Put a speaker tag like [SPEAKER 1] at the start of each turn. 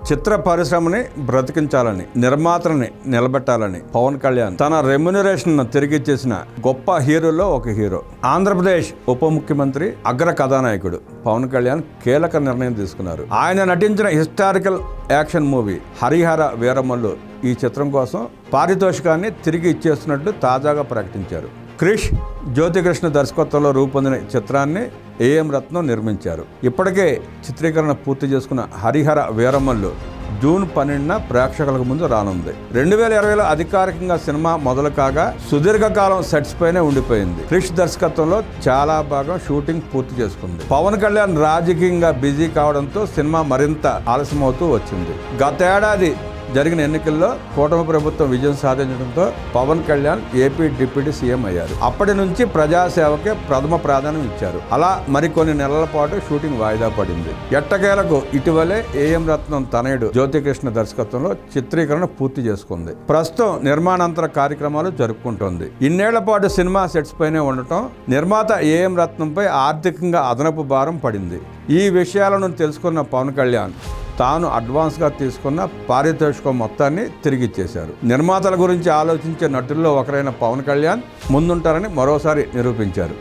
[SPEAKER 1] చిత్ర పరిశ్రమని బ్రతికించాలని, నిర్మాతలని నిలబెట్టాలని పవన్ కళ్యాణ్ తన రెమ్యునరేషన్ తిరిగిచ్చేసిన గొప్ప హీరోల్లో ఒక హీరో. ఆంధ్రప్రదేశ్ ఉప ముఖ్యమంత్రి, అగ్ర కథానాయకుడు పవన్ కళ్యాణ్ కీలక నిర్ణయం తీసుకున్నారు. ఆయన నటించిన historical action movie Harihara Veeramallu ఈ చిత్రం కోసం పారితోషికాన్ని తిరిగి ఇచ్చేస్తున్నట్లు తాజాగా ప్రకటించారు. క్రిష్ జ్యోతికృష్ణ దర్శకత్వంలో రూపొందిన చిత్రాన్ని ఏఎం రత్నం నిర్మించారు. ఇప్పటికే చిత్రీకరణ పూర్తి చేసుకున్న హరిహర వీరమల్లు జూన్ 12న ప్రేక్షకులకు ముందు రానుంది. 2020లో అధికారికంగా సినిమా మొదలు కాగా సుదీర్ఘకాలం సెట్స్ పైనే ఉండిపోయింది. క్రిష్ దర్శకత్వంలో చాలా భాగం షూటింగ్ పూర్తి చేసుకుంది. పవన్ కళ్యాణ్ రాజకీయంగా బిజీ కావడంతో సినిమా మరింత ఆలస్యమవుతూ వచ్చింది. గతేడాది జరిగిన ఎన్నికల్లో కూటమి ప్రభుత్వం విజయం సాధించడంతో Pawan Kalyan AP deputy CM అయ్యారు. అప్పటి నుంచి ప్రజాసేవకే ప్రథమ ప్రాధాన్యం ఇచ్చారు. అలా మరికొన్ని నెలల పాటు షూటింగ్ వాయిదా పడింది. ఎట్టకేలకు ఇటీవలే ఏఎం రత్నం తనయుడు జ్యోతికృష్ణ దర్శకత్వంలో చిత్రీకరణ పూర్తి చేసుకుంది. ప్రస్తుతం నిర్మాణాంతర కార్యక్రమాలు జరుపుకుంటోంది. ఇన్నేళ్ల పాటు సినిమా సెట్స్ పైనే ఉండటం నిర్మాత ఏఎం రత్నంపై ఆర్థికంగా అదనపు భారం పడింది. ఈ విషయాలను తెలుసుకున్న పవన్ కళ్యాణ్ తాను అడ్వాన్స్గా తీసుకున్న పారితోషికం మొత్తాన్ని తిరిగిచ్చేశారు. నిర్మాతల గురించి ఆలోచించే నటుల్లో ఒకరైన పవన్ కళ్యాణ్ ముందుంటారని మరోసారి నిరూపించారు.